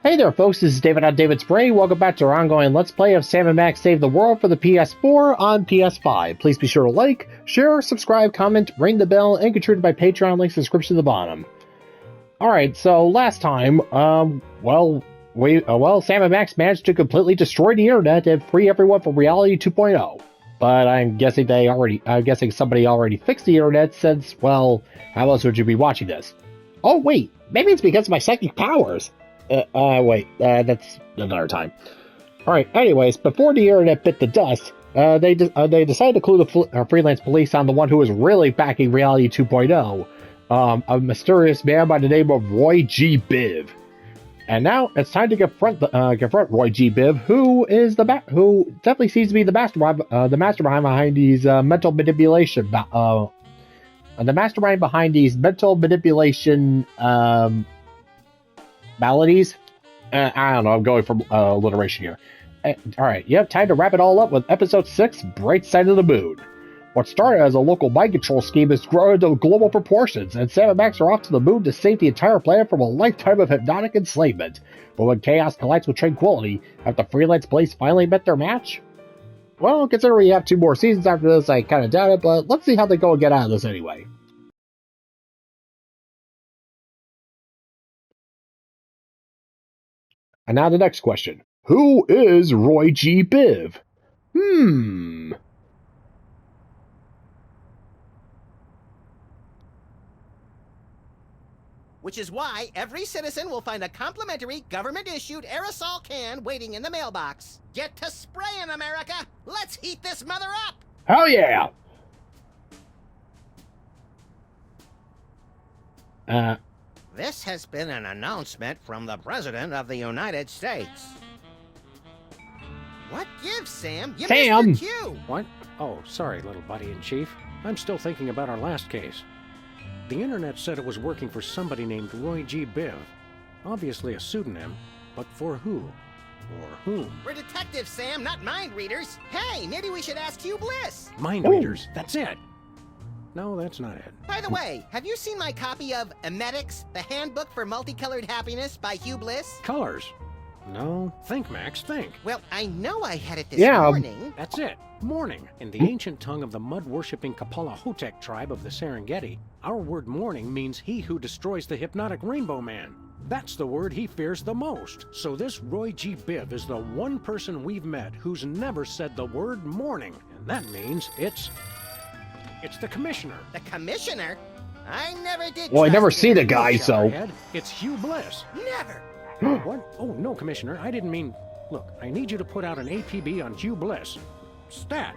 Hey there folks, this is David on David's Brain. Welcome back to our ongoing Let's Play of Sam and Max Save the World for the PS4 on PS5. Please be sure to like, share, subscribe, comment, ring the bell, and contribute to my Patreon links in the description at the bottom. Alright, so last time, Sam and Max managed to completely destroy the internet and free everyone from Reality 2.0. But I'm guessing somebody already fixed the internet since, well, how else would you be watching this? Oh wait, maybe it's because of my psychic powers. That's another time. Alright, anyways, before the internet bit the dust, they decided to clue the Freelance Police on the one who was really backing Reality 2.0, a mysterious man by the name of Roy G. Biv. And now it's time to confront Roy G. Biv, who definitely seems to be the mastermind behind these mental manipulation maladies. I don't know, I'm going for alliteration here. Alright, you have time to wrap it all up with episode 6, Bright Side of the Moon. What started as a local mind control scheme has grown to global proportions, and Sam and Max are off to the moon to save the entire planet from a lifetime of hypnotic enslavement. But when chaos collides with tranquility, have the Freelance Police finally met their match? Well, considering we have 2 more seasons after this, I kinda doubt it, but let's see how they go and get out of this anyway. And now the next question. Who is Roy G. Biv? Which is why every citizen will find a complimentary government-issued aerosol can waiting in the mailbox. Get to spraying, America! Let's heat this mother up! Hell yeah! This has been an announcement from the President of the United States. What gives, Sam? You missed your cue! What? Oh, sorry, little buddy-in-chief. I'm still thinking about our last case. The internet said it was working for somebody named Roy G. Biv. Obviously a pseudonym, but for who? Or whom? We're detectives, Sam, not mind readers. Hey, maybe we should ask Hugh Bliss. Mind readers, that's it. No, that's not it. By the way, have you seen my copy of Emetics, the Handbook for Multicolored Happiness by Hugh Bliss? Colors? No. Think, Max, think. Well, I know I had it this morning. That's it. Morning. In the ancient tongue of the mud-worshipping Kapala-Hotek tribe of the Serengeti, our word morning means he who destroys the hypnotic Rainbow Man. That's the word he fears the most. So this Roy G. Biv is the one person we've met who's never said the word morning. And that means it's the Commissioner. The Commissioner? I never did. Well, I never see the guy, so... It's Hugh Bliss. Never! What? Oh, no, Commissioner, I didn't mean... Look, I need you to put out an APB on Hugh Bliss. Stat.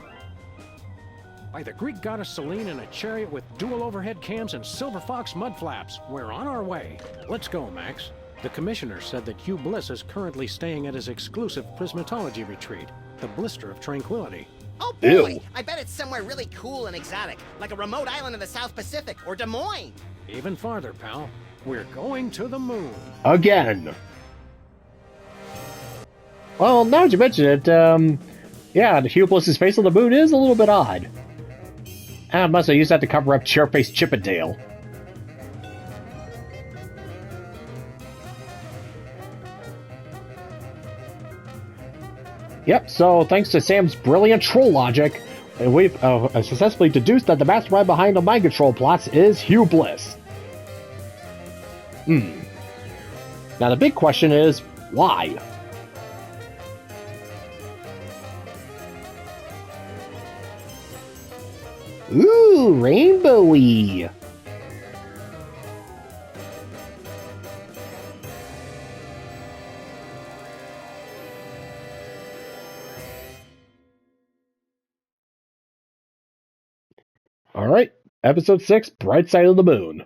By the Greek goddess Selene in a chariot with dual overhead cams and silver fox mud flaps. We're on our way. Let's go, Max. The Commissioner said that Hugh Bliss is currently staying at his exclusive prismatology retreat, the Blister of Tranquility. Oh boy! Ew. I bet it's somewhere really cool and exotic, like a remote island in the South Pacific, or Des Moines. Even farther, pal. We're going to the moon. Again. Well, now that you mention it, yeah, the Hugh Bliss's face on the moon is a little bit odd. I must have used that to cover up Chairface Chippendale. Yep, so thanks to Sam's brilliant troll logic, we've successfully deduced that the mastermind behind the mind control plots is Hugh Bliss. Now the big question is, why? Ooh, rainbowy! Alright, episode 6, Bright Side of the Moon.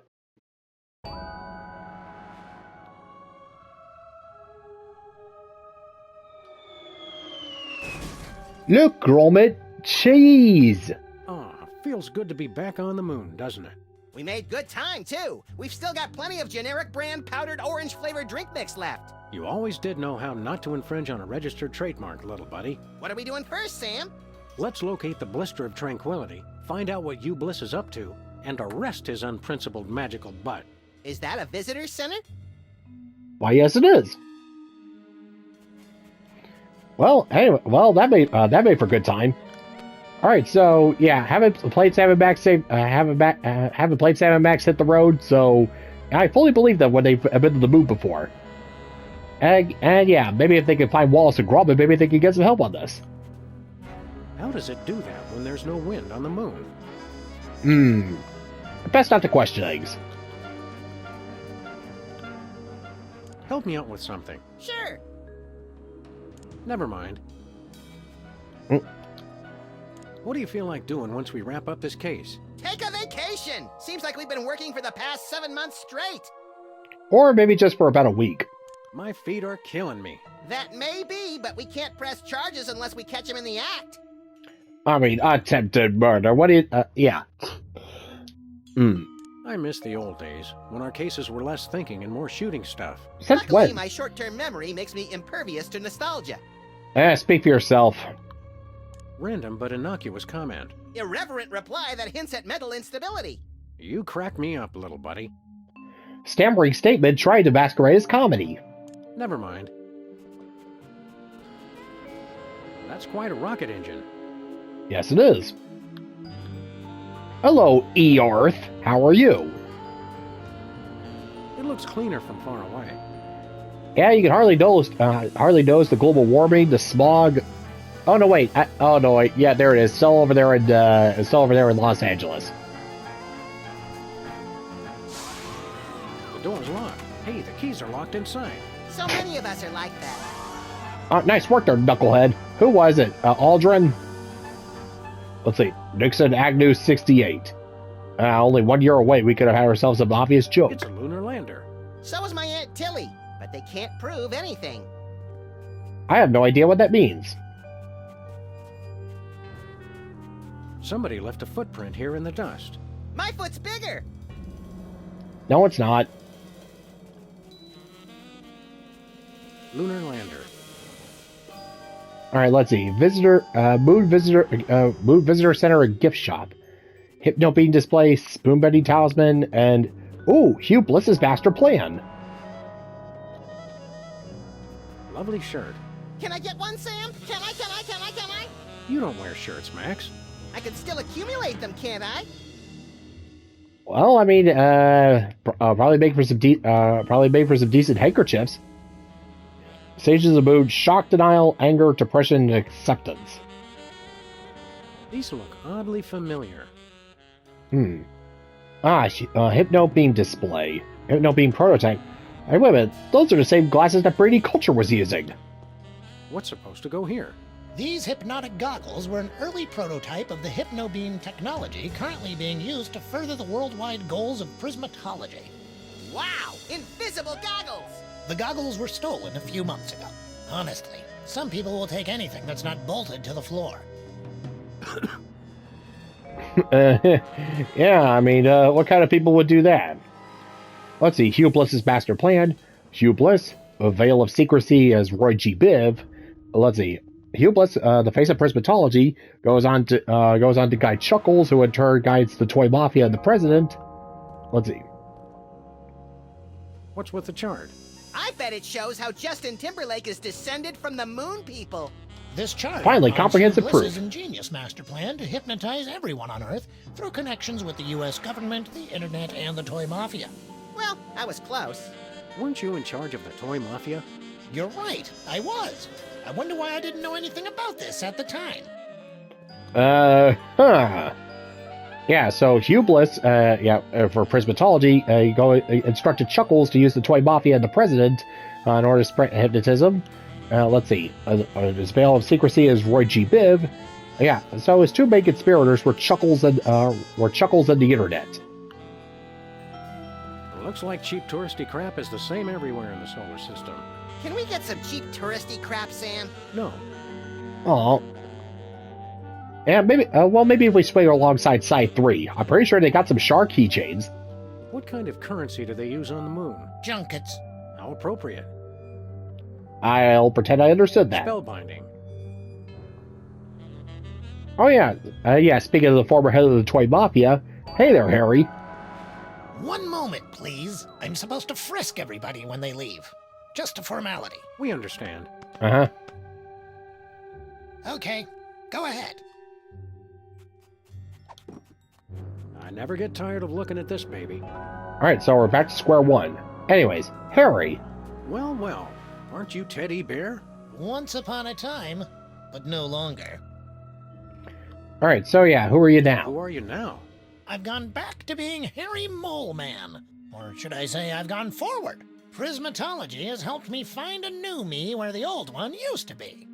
Look, Gromit, cheese! Feels good to be back on the moon, doesn't it? We made good time, too. We've still got plenty of generic brand powdered orange-flavored drink mix left. You always did know how not to infringe on a registered trademark, little buddy. What are we doing first, Sam? Let's locate the Blister of Tranquility, find out what Hugh Bliss is up to, and arrest his unprincipled magical butt. Is that a visitor center? Why, yes it is. Well, anyway, that made for a good time. All right, so yeah, haven't played Salmon Max hit the road, so I fully believe them when they've been to the moon before. And yeah, maybe if they can find Wallace and Grumman, maybe they can get some help on this. How does it do that when there's no wind on the moon? Best not to question things. Help me out with something. Sure. Never mind. What do you feel like doing once we wrap up this case? Take a vacation! Seems like we've been working for the past 7 months straight. Or maybe just for about a week. My feet are killing me. That may be, but we can't press charges unless we catch him in the act. I mean, attempted murder. What do you... yeah. I miss the old days, when our cases were less thinking and more shooting stuff. Since Luckily, when? my short-term memory makes me impervious to nostalgia. Speak for yourself. Random but innocuous comment. Irreverent reply that hints at mental instability. You crack me up, little buddy. Stammering statement trying to masquerade as comedy. Never mind. That's quite a rocket engine. Yes, it is. Hello, E-Earth. How are you? It looks cleaner from far away. Yeah, you can hardly notice the global warming, the smog. Oh no, wait. Yeah, there it is. Still over there in Los Angeles. The door's locked. Hey, the keys are locked inside. So many of us are like that. Nice work there, knucklehead. Who was it? Aldrin? Let's see. Nixon Agnew 68. Only 1 year away, we could have had ourselves an obvious joke. It's a lunar lander. So is my Aunt Tilly, but they can't prove anything. I have no idea what that means. Somebody left a footprint here in the dust. My foot's bigger. No, it's not. Lunar lander. All right, let's see. Moon visitor center and gift shop. Hypno beam display, spoon bending talisman, and Hugh Bliss's master plan. Lovely shirt. Can I get one, Sam? Can I? You don't wear shirts, Max. I can still accumulate them, can't I? Well, I mean, probably make for some decent handkerchiefs. Stages of the mood: shock, denial, anger, depression, and acceptance. These look oddly familiar. Hypno beam display. Hypno beam prototype. Hey, wait a minute. Those are the same glasses that Brady Culture was using. What's supposed to go here? These hypnotic goggles were an early prototype of the hypnobeam technology currently being used to further the worldwide goals of prismatology. Wow! Invisible goggles! The goggles were stolen a few months ago. Honestly, some people will take anything that's not bolted to the floor. Yeah, I mean, what kind of people would do that? Let's see. Hugh Bliss's master plan. Hugh Bliss, a veil of secrecy as Roy G. Biv. Let's see. Hugh Bliss, the face of prismatology, goes on to guide Chuckles, who in turn guides the toy mafia and the president. Let's see. What's with the chart? I bet it shows how Justin Timberlake is descended from the moon people. This chart Finally, outlines comprehensive Hugh proof. Bliss's ingenious master plan to hypnotize everyone on Earth through connections with the U.S. government, the internet, and the toy mafia. Well, I was close. Weren't you in charge of the toy mafia? You're right, I was. I wonder why I didn't know anything about this at the time. Yeah, so Hugh Bliss, for prismatology, instructed Chuckles to use the toy mafia and the president in order to spread hypnotism. Let's see. His veil of secrecy is Roy G. Biv. Yeah, so his two main conspirators were Chuckles and the internet. Looks like cheap touristy crap is the same everywhere in the solar system. Can we get some cheap touristy crap, Sam? No. Oh. Yeah, maybe. Maybe if we swing alongside Side 3. I'm pretty sure they got some shark keychains. What kind of currency do they use on the moon? Junkets. How appropriate. I'll pretend I understood that. Spellbinding. Oh yeah. Speaking of the former head of the toy mafia, hey there, Harry. One moment, please. I'm supposed to frisk everybody when they leave. Just a formality. We understand. Uh-huh. Okay, go ahead. I never get tired of looking at this baby. Alright, so we're back to square one. Anyways, Harry. Well, well, aren't you Teddy Bear? Once upon a time, but no longer. Alright, so yeah, who are you Who now? are you now? I've gone back to being Harry Mole Man. Or should I say I've gone forward. Prismatology has helped me find a new me where the old one used to be.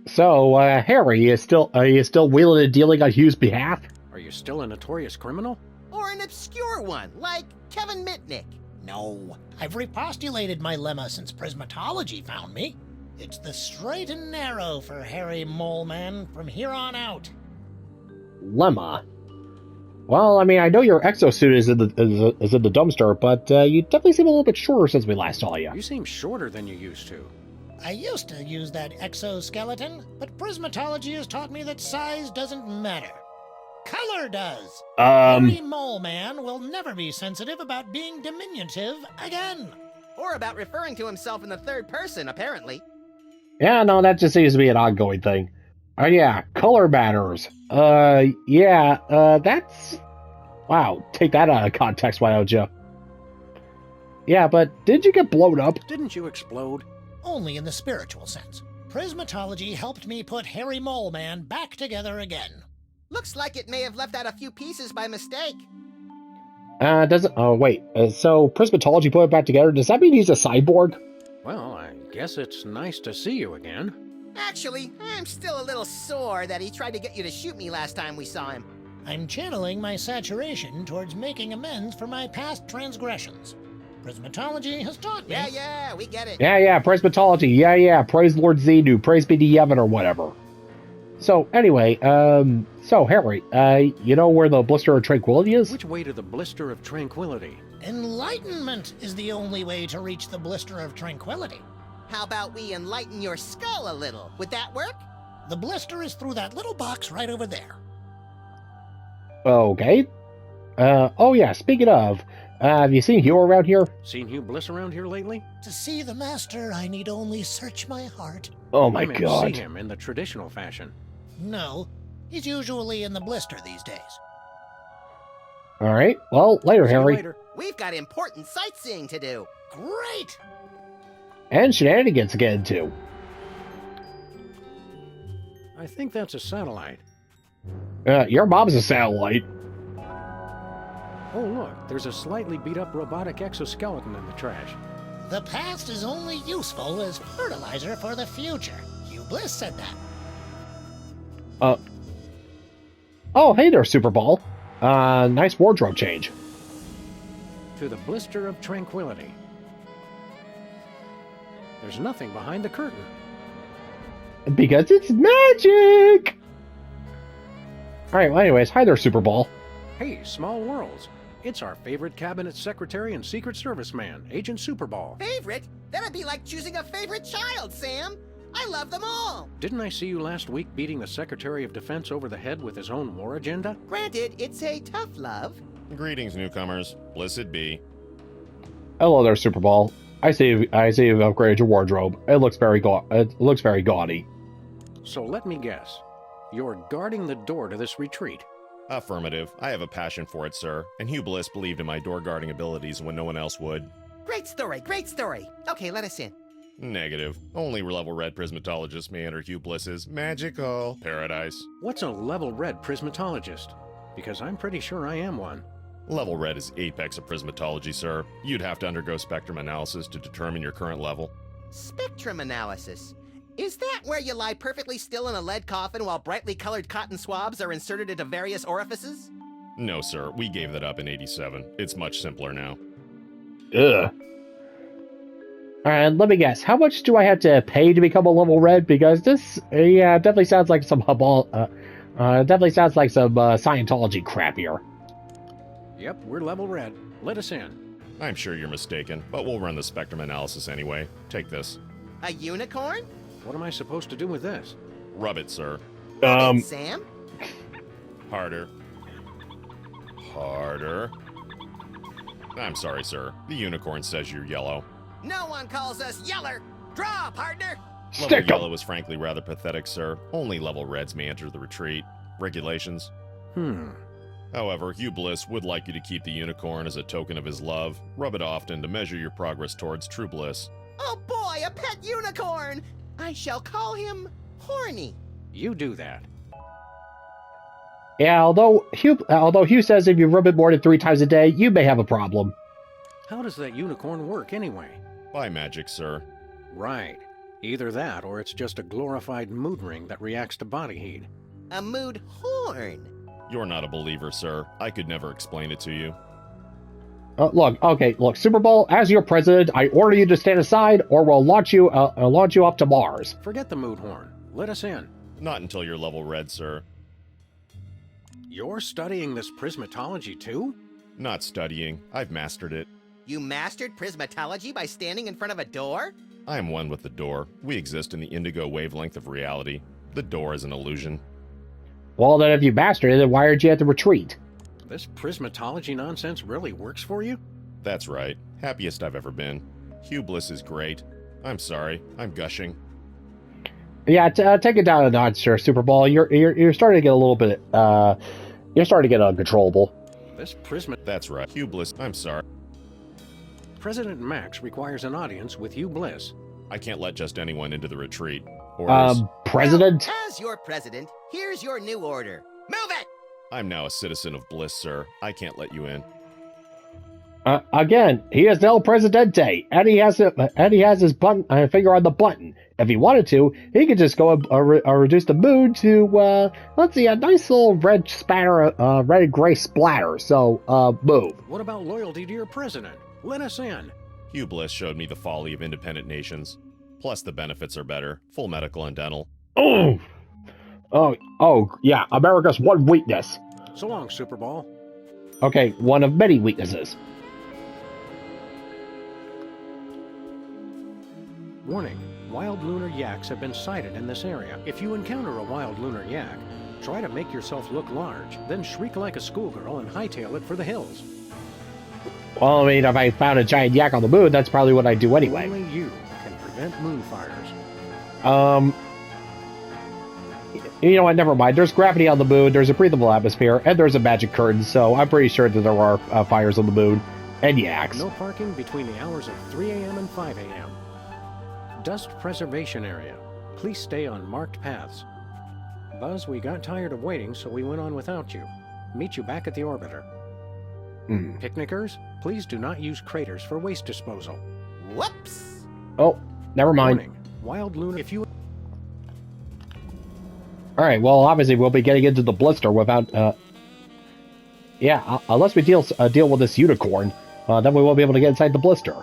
So, Harry is still wheeling and dealing on Hugh's behalf? Are you still a notorious criminal? Or an obscure one, like Kevin Mitnick. No, I've repostulated my lemma since Prismatology found me. It's the straight and narrow for Harry Mole Man from here on out. Lemma. Well, I mean, I know your exosuit is in the dumpster, but you definitely seem a little bit shorter since we last saw you. You seem shorter than you used to. I used to use that exoskeleton, but Prismatology has taught me that size doesn't matter. Color does. Harry Mole Man will never be sensitive about being diminutive again. Or about referring to himself in the third person, apparently. Yeah, no, that just seems to be an ongoing thing. Yeah, color matters. That's... Wow, take that out of context, why don't you? Yeah, but did you get blown up? Didn't you explode? Only in the spiritual sense. Prismatology helped me put Harry Mole Man back together again. Looks like it may have left out a few pieces by mistake. Doesn't... Oh, wait. So, Prismatology put it back together. Does that mean he's a cyborg? Well, I guess it's nice to see you again. Actually, I'm still a little sore that he tried to get you to shoot me last time we saw him. I'm channeling my saturation towards making amends for my past transgressions. Prismatology has taught me... Yeah, we get it. Yeah, Prismatology. Yeah, praise Lord Xenu, praise be the Yevon or whatever. So, anyway, so, Harry, you know where the Blister of Tranquility is? Which way to the Blister of Tranquility? Enlightenment is the only way to reach the Blister of Tranquility. How about we enlighten your skull a little? Would that work? The blister is through that little box right over there. Okay. Oh yeah, speaking of, have you seen Hugh around here? Seen Hugh Bliss around here lately? To see the master, I need only search my heart. Oh my I meant god. see him in the traditional fashion. No, he's usually in the blister these days. Alright, well, later, See you Harry. later. We've got important sightseeing to do. Great! And shenanigans to get into. I think that's a satellite. Your mom's a satellite. Oh, look, there's a slightly beat-up robotic exoskeleton in the trash. The past is only useful as fertilizer for the future. Hugh Bliss said that. Oh, hey there, Super Ball. Nice wardrobe change. To the Blister of Tranquility. There's nothing behind the curtain. Because it's magic! Alright, well, anyways, hi there, Super Ball. Hey, Small Worlds. It's our favorite cabinet secretary and Secret Service man, Agent Superball. Favorite? That'd be like choosing a favorite child, Sam. I love them all. Didn't I see you last week beating the Secretary of Defense over the head with his own war agenda? Granted, it's a tough love. Greetings, newcomers. Blessed be. Hello there, Super Ball. I see you've upgraded your wardrobe. It looks very gaudy. So let me guess. You're guarding the door to this retreat. Affirmative. I have a passion for it, sir, and Hugh Bliss believed in my door guarding abilities when no one else would. Great story, great story. Okay, let us in. Negative. Only level red prismatologists may enter Hugh Bliss's magical paradise. What's a level red prismatologist? Because I'm pretty sure I am one. Level red is apex of prismatology, sir. You'd have to undergo spectrum analysis to determine your current level. Spectrum analysis. Is that where you lie perfectly still in a lead coffin while brightly colored cotton swabs are inserted into various orifices? No, sir. We gave that up in 87. It's much simpler now. Ugh. And let me guess, how much do I have to pay to become a level red? Because this, definitely sounds like some Scientology crap here. Yep, we're level red. Let us in. I'm sure you're mistaken, but we'll run the spectrum analysis anyway. Take this. A unicorn? What am I supposed to do with this? Rub it, sir. Sam? Harder. Harder. I'm sorry, sir. The unicorn says you're yellow. No one calls us yeller. Draw, partner. Level Stick 'em. yellow is frankly rather pathetic, sir. Only level reds may enter the retreat. Regulations. However, Hugh Bliss would like you to keep the unicorn as a token of his love. Rub it often to measure your progress towards true bliss. Oh boy, a pet unicorn! I shall call him Horny. You do that. Yeah, although Hugh says if you rub it more than 3 times a day, you may have a problem. How does that unicorn work anyway? By magic, sir. Right. Either that, or it's just a glorified mood ring that reacts to body heat. A mood horn. You're not a believer, sir. I could never explain it to you. Look, Super Bowl, as your president, I order you to stand aside, or we'll launch you up to Mars. Forget the mood horn. Let us in. Not until you're level red, sir. You're studying this prismatology too? Not studying. I've mastered it. You mastered prismatology by standing in front of a door? I am one with the door. We exist in the indigo wavelength of reality. The door is an illusion. Well, then if you mastered it, then why aren't you at the retreat? This prismatology nonsense really works for you? That's right. Happiest I've ever been. Hugh Bliss is great. I'm sorry. I'm gushing. Yeah, take it down a notch, sir, Super Bowl. You're starting to get a little bit, you're starting to get uncontrollable. This That's right. Hugh Bliss, I'm sorry. President Max requires an audience with Hugh Bliss. I can't let just anyone into the retreat. Orders. President? Well, as your president, here's your new order. Move it! I'm now a citizen of Bliss, sir. I can't let you in. Again, he is El Presidente, and he has his button finger on the button. If he wanted to, he could just go reduce the mood to let's see, a nice little red spatter, red and gray splatter. So, move. What about loyalty to your president? Let us in. Hugh Bliss showed me the folly of independent nations. Plus, the benefits are better. Full medical and dental. Oh, yeah, America's one weakness. So long, Super Bowl. Okay, one of many weaknesses. Warning, wild lunar yaks have been sighted in this area. If you encounter a wild lunar yak, try to make yourself look large, then shriek like a schoolgirl and hightail it for the hills. Well, I mean, if I found a giant yak on the moon, that's probably what I'd do anyway. Only you can prevent moonfires. You know what, never mind. There's gravity on the moon, there's a breathable atmosphere, and there's a magic curtain, so I'm pretty sure that there are fires on the moon. And yaks. No parking between the hours of 3 a.m. and 5 a.m. Dust preservation area. Please stay on marked paths. Buzz, we got tired of waiting, so we went on without you. Meet you back at the orbiter. Picnickers, please do not use craters for waste disposal. Whoops! Oh, never mind. Warning, wild lunar, if you... Alright, well, obviously we'll be getting into the blister without, unless we deal with this unicorn, then we won't be able to get inside the blister.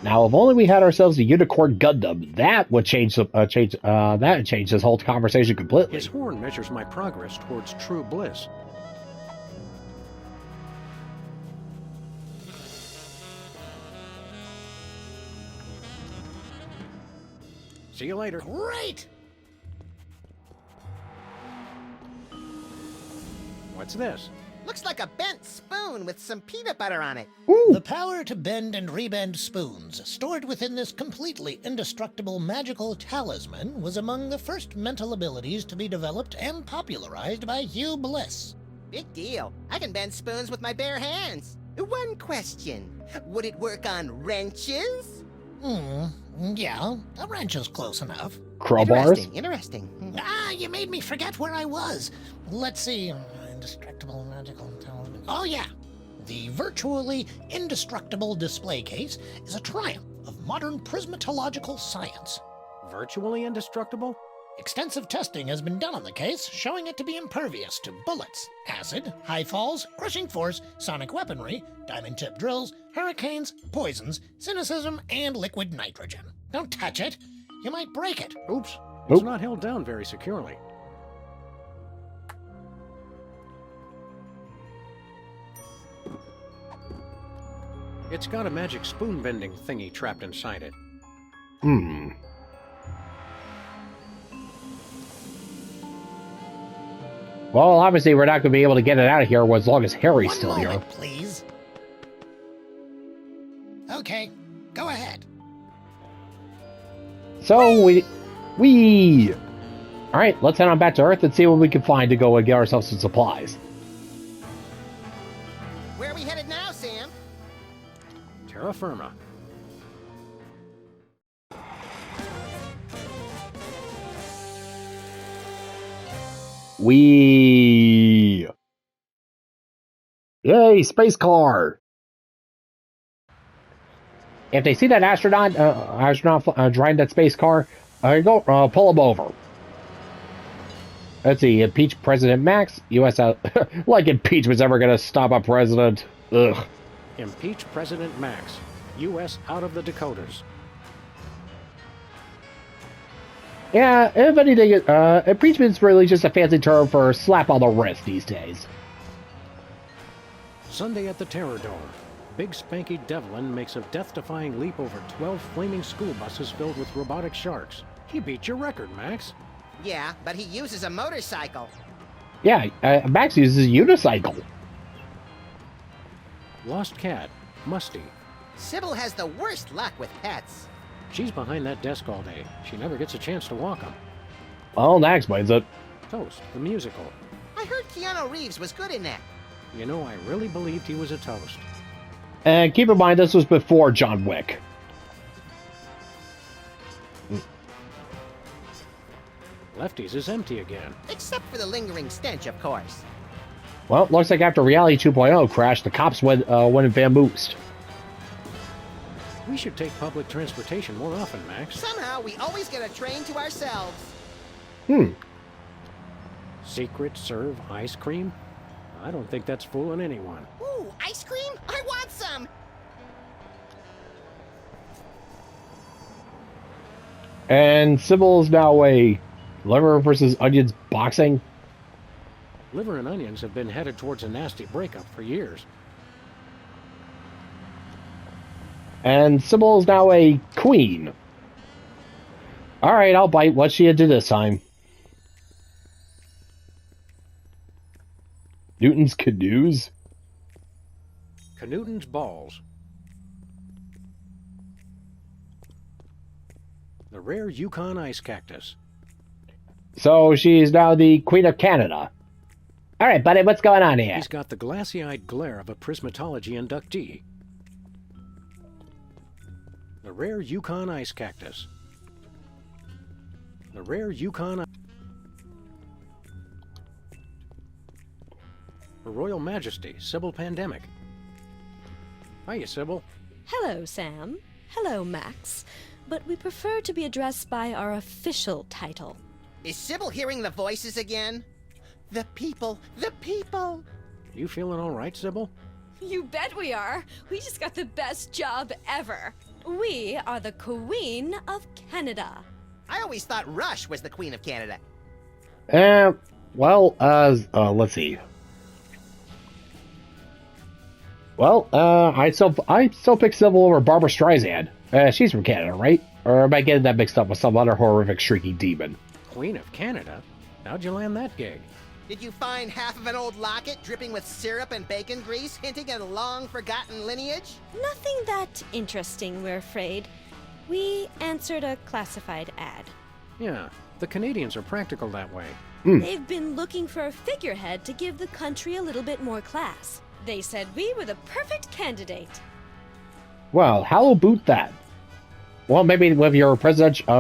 Now, if only we had ourselves a unicorn Gundam, that would change this whole conversation completely. His horn measures my progress towards true bliss. See you later. Great! What's this? Looks like a bent spoon with some peanut butter on it. The power to bend and rebend spoons, stored within this completely indestructible magical talisman, was among the first mental abilities to be developed and popularized by Hugh Bliss. Big deal. I can bend spoons with my bare hands. One question. Would it work on wrenches? Yeah, a wrench is close enough. Crowbars? Interesting. You made me forget where I was. Let's see. Indestructible magical talisman. Oh, yeah. The virtually indestructible display case is a triumph of modern prismatological science. Virtually indestructible? Extensive testing has been done on the case, showing it to be impervious to bullets, acid, high falls, crushing force, sonic weaponry, diamond-tipped drills, hurricanes, poisons, cynicism, and liquid nitrogen. Don't touch it. You might break it. Oops. It's not held down very securely. It's got a magic spoon-bending thingy trapped inside it. Well, obviously we're not going to be able to get it out of here as long as Harry's still One here. moment, please. Okay, go ahead. So, Alright, let's head on back to Earth and see what we can find to go and get ourselves some supplies. Where are we headed now, Sam? Terra firma. Yay, space car! If they see that astronaut driving that space car, pull him over. Let's see, impeach President Max, U.S. out. Like impeachment's ever gonna stop a president. Ugh. Impeach President Max, U.S. out of the Dakotas. Yeah, if anything, impeachment's really just a fancy term for a slap on the wrist these days. Sunday at the Terror Dome. Big Spanky Devlin makes a death-defying leap over 12 flaming school buses filled with robotic sharks. He beat your record, Max. Yeah, but he uses a motorcycle. Yeah, Max uses a unicycle. Lost cat, Musty. Sybil has the worst luck with pets. She's behind that desk all day. She never gets a chance to walk them. Well, that explains it. Toast, the musical. I heard Keanu Reeves was good in that. You know, I really believed he was a toast. And keep in mind, this was before John Wick. Lefties is empty again. Except for the lingering stench, of course. Well, looks like after Reality 2.0 crashed, the cops went vamoosed. We should take public transportation more often, Max. Somehow, we always get a train to ourselves. Secret serve ice cream? I don't think that's fooling anyone. Ooh, ice cream? I want some! And Sybil's now a liver versus onions boxing. Liver and onions have been headed towards a nasty breakup for years. And Sybil's now a queen. Alright, I'll bite. What's she into this time? Newton's canoes? Newton's balls. The rare Yukon ice cactus. So she's now the Queen of Canada. Alright, buddy, what's going on here? He's got the glassy-eyed glare of a prismatology inductee. The rare Yukon ice cactus. The rare Yukon... Her Royal Majesty, Sybil Pandemic. Hiya, Sybil. Hello, Sam. Hello, Max. But we prefer to be addressed by our official title. Is Sybil hearing the voices again? The people, the people! You feeling all right, Sybil? You bet we are. We just got the best job ever. We are the Queen of Canada. I always thought Rush was the Queen of Canada. Let's see. Well, I'd still pick Sybil over Barbara Streisand. She's from Canada, right? Or am I getting that mixed up with some other horrific shrieking demon? Queen of Canada? How'd you land that gig? Did you find half of an old locket dripping with syrup and bacon grease, hinting at a long-forgotten lineage? Nothing that interesting, we're afraid. We answered a classified ad. Yeah, the Canadians are practical that way. They've been looking for a figurehead to give the country a little bit more class. They said we were the perfect candidate. Well, how about that? Well, maybe with your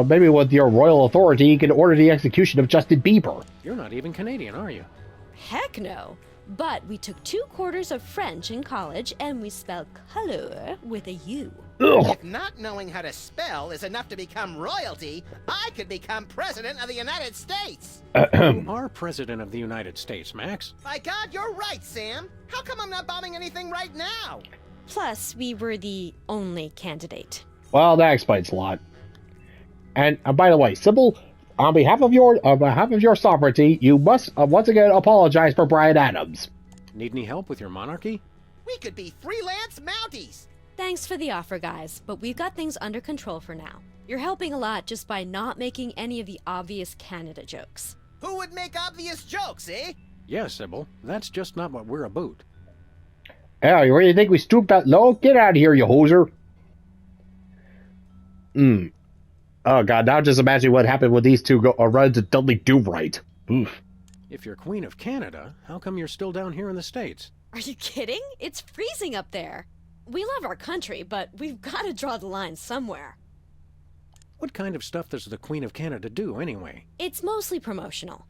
maybe with your royal authority, you can order the execution of Justin Bieber. You're not even Canadian, are you? Heck no. But we took 2 quarters of French in college, and we spell color with a U. Ugh. If not knowing how to spell is enough to become royalty, I could become President of the United States! You are President of the United States, Max. By God, you're right, Sam! How come I'm not bombing anything right now? Plus, we were the only candidate. Well, that explains a lot. And by the way, Sybil, on behalf of your sovereignty, you must once again apologize for Bryan Adams. Need any help with your monarchy? We could be freelance Mounties! Thanks for the offer, guys, but we've got things under control for now. You're helping a lot just by not making any of the obvious Canada jokes. Who would make obvious jokes, eh? Yeah, Sybil. That's just not what we're about. Yeah, you really think we stooped that low? Get out of here, you hoser. Oh god, now just imagine what happened when these two run to Dudley Do Right. Oof. If you're Queen of Canada, how come you're still down here in the States? Are you kidding? It's freezing up there. We love our country, but we've got to draw the line somewhere. What kind of stuff does the Queen of Canada do, anyway? It's mostly promotional.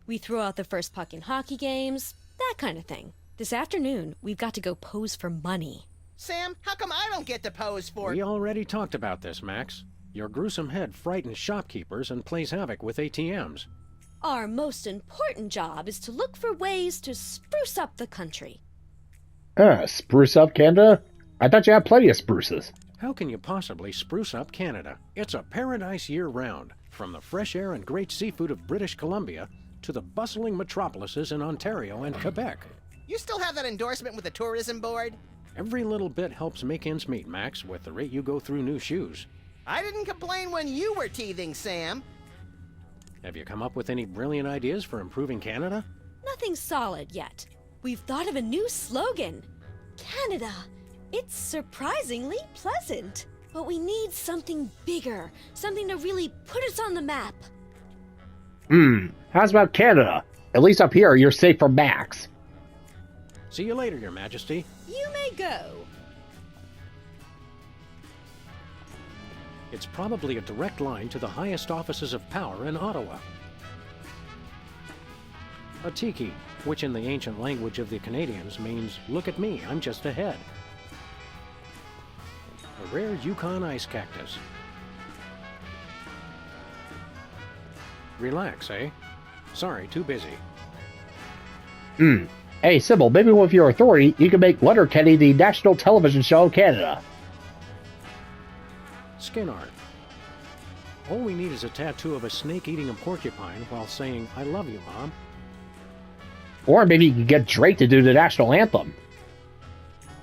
We throw out the first puck in hockey games, that kind of thing. This afternoon, we've got to go pose for money. Sam, how come I don't get to pose for... We already talked about this, Max. Your gruesome head frightens shopkeepers and plays havoc with ATMs. Our most important job is to look for ways to spruce up the country. Spruce up Canada? I thought you had plenty of spruces. How can you possibly spruce up Canada? It's a paradise year-round, from the fresh air and great seafood of British Columbia to the bustling metropolises in Ontario and Quebec. You still have that endorsement with the tourism board? Every little bit helps make ends meet, Max, with the rate you go through new shoes. I didn't complain when you were teething, Sam. Have you come up with any brilliant ideas for improving Canada? Nothing solid yet. We've thought of a new slogan. Canada, it's surprisingly pleasant. But we need something bigger, something to really put us on the map. How's about Canada? At least up here, you're safe from Max. See you later, Your Majesty. You may go. It's probably a direct line to the highest offices of power in Ottawa. A tiki, which in the ancient language of the Canadians means, look at me, I'm just ahead. A rare Yukon ice cactus. Relax, eh? Sorry, too busy. Hey, Sybil, maybe with your authority, you can make Letterkenny the national television show of Canada. Skin art. All we need is a tattoo of a snake eating a porcupine while saying, I love you, Mom. Or maybe you can get Drake to do the national anthem.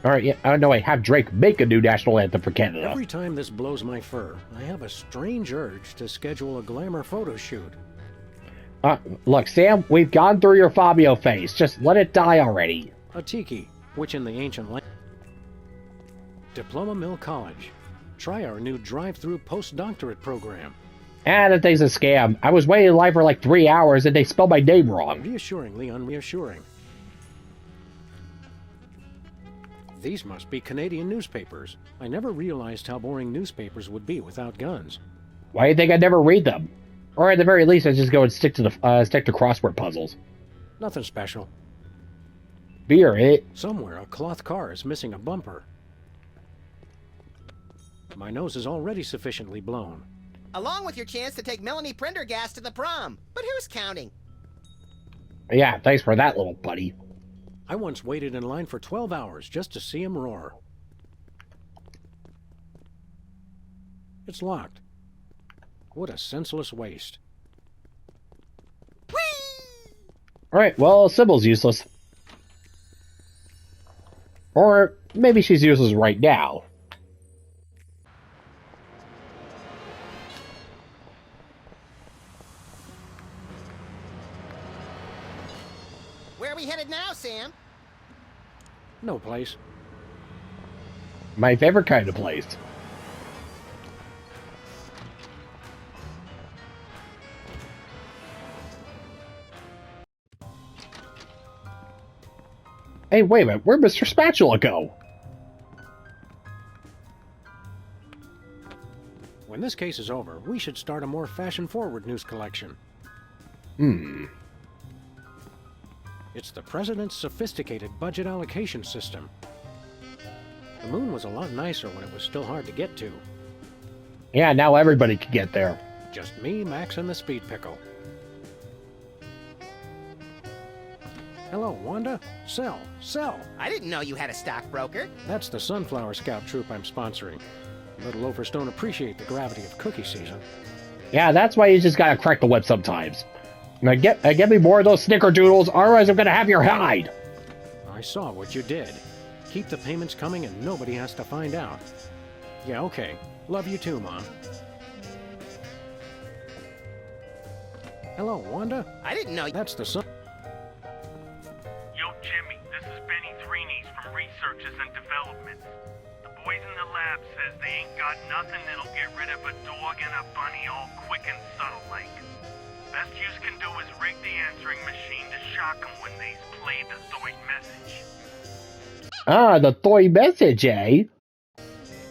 Alright, yeah, no, wait, have Drake make a new national anthem for Canada. Every time this blows my fur, I have a strange urge to schedule a glamour photo shoot. Look, Sam, we've gone through your Fabio phase. Just let it die already. A tiki, which in the ancient language... Diploma Mill College. Try our new drive-through postdoctorate program. That thing's a scam. I was waiting in line for like 3 hours and they spelled my name wrong. Reassuringly unreassuring. These must be Canadian newspapers. I never realized how boring newspapers would be without guns. Why do you think I never read them? Or at the very least, I just go and stick to crossword puzzles. Nothing special. Beer, it. Somewhere a cloth car is missing a bumper. My nose is already sufficiently blown. Along with your chance to take Melanie Prendergast to the prom. But who's counting? Yeah, thanks for that, little buddy. I once waited in line for 12 hours just to see him roar. It's locked. What a senseless waste. Whee! Alright, well, Sybil's useless. Or maybe she's useless right now. Where are we headed now, Sam? No place. My favorite kind of place. Hey, wait a minute, where'd Mr. Spatula go? When this case is over, we should start a more fashion-forward news collection. It's the President's sophisticated budget allocation system. The moon was a lot nicer when it was still hard to get to. Yeah, now everybody can get there. Just me, Max, and the Speed Pickle. Hello, Wanda? Sell! Sell! I didn't know you had a stockbroker. That's the Sunflower Scout troop I'm sponsoring. Little loafers don't appreciate the gravity of cookie season. Yeah, that's why you just gotta crack the whip sometimes. Now get me more of those snickerdoodles, otherwise I'm gonna have your hide! I saw what you did. Keep the payments coming and nobody has to find out. Yeah, okay. Love you too, Mom. Hello, Wanda? I didn't know... That's the sun... Yo, Jimmy, this is Benny Threenies from Researches and Development. The boys in the lab says they ain't got nothing that'll get rid rid of a dog and a bunny all quick and subtle like. Best yous can do is rig the answering machine to shock 'em when they's played the Thoid message. Ah, the Thoid message, eh?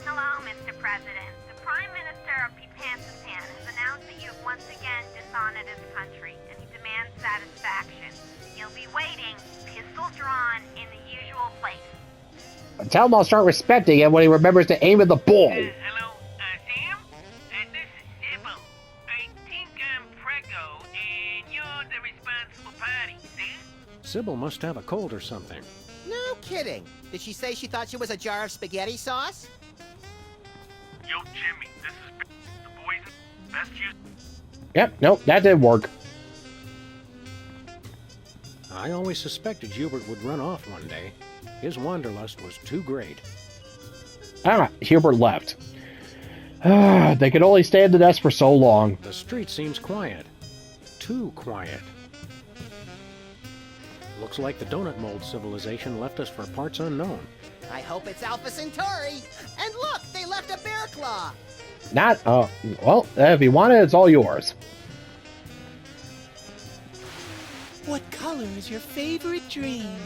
Hello, Mr. President. The Prime Minister of Pt1 has announced that you have once again dishonored his country, and he demands satisfaction. He'll be waiting, pistol drawn, in the usual place. Tell him I'll start respecting him when he remembers to aim at the ball. Hello, Sam? This is Sybil. I think I'm preggo, and you're the responsible party, see? Sybil must have a cold or something. No kidding. Did she say she thought she was a jar of spaghetti sauce? Yo, Jimmy, this is the boys. Best yous. Yep, nope, that didn't work. I always suspected Hubert would run off one day. His wanderlust was too great. Ah, Hubert left. Ah, they could only stay in the nest for so long. The street seems quiet. Too quiet. Looks like the donut mold civilization left us for parts unknown. I hope it's Alpha Centauri. And look, they left a bear claw. Not, well, if you want it, it's all yours. What color is your favorite dream?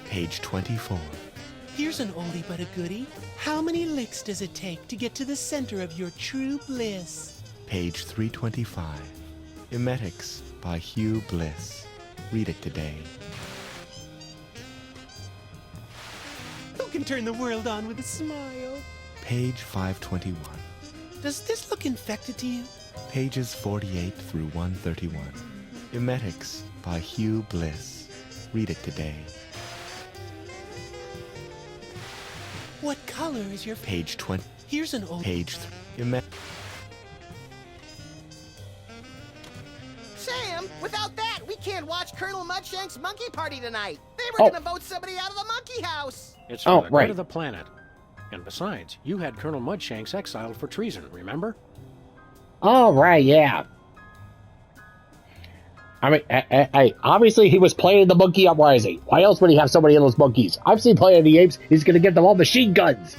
Page 24. Here's an oldie but a goodie. How many licks does it take to get to the center of your true bliss? Page 325. Emetics by Hugh Bliss. Read it today. Who can turn the world on with a smile? Page 521. Does this look infected to you? Pages 48 through 131. Emetics by Hugh Bliss. Read it today. What color is your Page 20. Here's an old Page 3. Sam, without that, we can't watch Colonel Mudshank's monkey party tonight. They were gonna vote somebody out of the monkey house. It's for the good of the planet. And besides, you had Colonel Mudshanks exiled for treason, remember? Oh, right, yeah. I mean, obviously he was playing the monkey uprising. Why else would he have so many of those monkeys? I've seen Planet of the Apes. He's gonna give them all machine guns.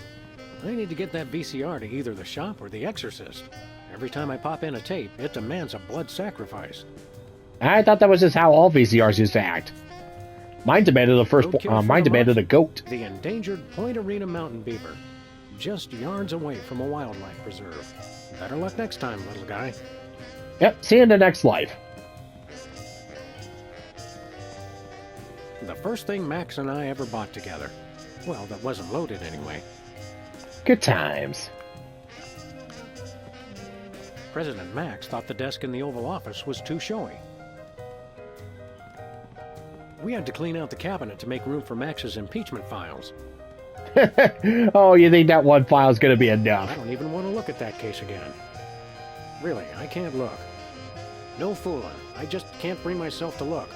I need to get that VCR to either the shop or the Exorcist. Every time I pop in a tape, it demands a blood sacrifice. I thought that was just how all VCRs used to act. Mine demanded the first. Mine demanded a goat. The endangered Point Arena mountain beaver, just yards away from a wildlife preserve. Better luck next time, little guy. Yep. See you in the next life. The first thing Max and I ever bought together. Well, that wasn't loaded anyway. Good times. President Max thought the desk in the Oval Office was too showy. We had to clean out the cabinet to make room for Max's impeachment files. Oh, you think that one file's gonna be enough? I don't even want to look at that case again. Really, I can't look. No fooling. I just can't bring myself to look.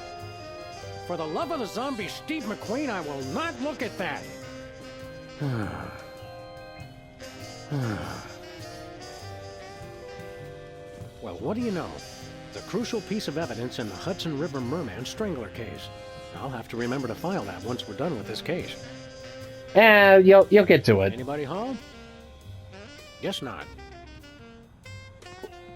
For the love of the zombie Steve McQueen, I will not look at that! Well, what do you know? The crucial piece of evidence in the Hudson River Merman Strangler case. I'll have to remember to file that once we're done with this case. You'll get to it. Anybody home? Guess not.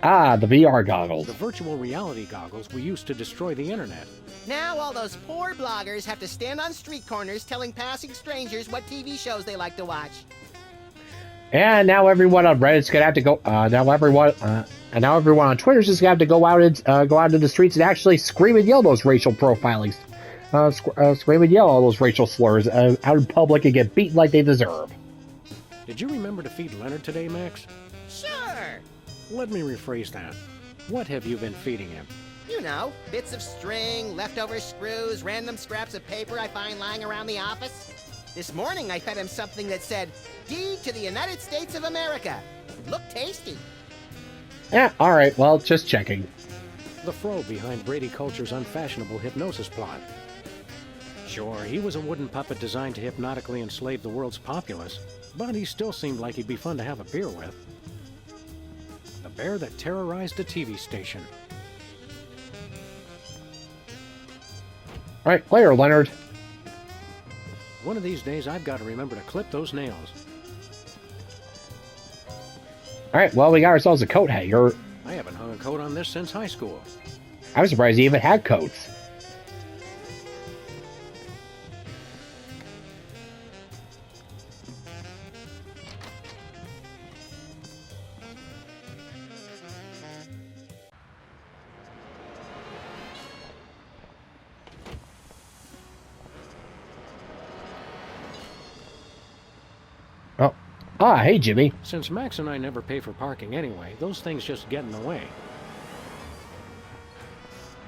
Ah, the VR goggles. The virtual reality goggles we used to destroy the internet. Now all those poor bloggers have to stand on street corners telling passing strangers what TV shows they like to watch. And now everyone on Reddit's gonna have to go. Now everyone on Twitter's just gonna have to go out into the streets and actually scream and yell those racial profilings, scream and yell all those racial slurs out in public and get beaten like they deserve. Did you remember to feed Leonard today, Max? Sure. Let me rephrase that. What have you been feeding him? You know, bits of string, leftover screws, random scraps of paper I find lying around the office. This morning I fed him something that said, "Deed to the United States of America." Looked tasty. Yeah, alright, well, just checking. The fro behind Brady Culture's unfashionable hypnosis plot. Sure, he was a wooden puppet designed to hypnotically enslave the world's populace, but he still seemed like he'd be fun to have a beer with. The bear that terrorized a TV station. Alright, later, Leonard. One of these days, I've got to remember to clip those nails. Alright, well, we got ourselves a coat hanger. I haven't hung a coat on this since high school. I was surprised he even had coats. Oh. Ah, hey, Jimmy. Since Max and I never pay for parking anyway, those things just get in the way.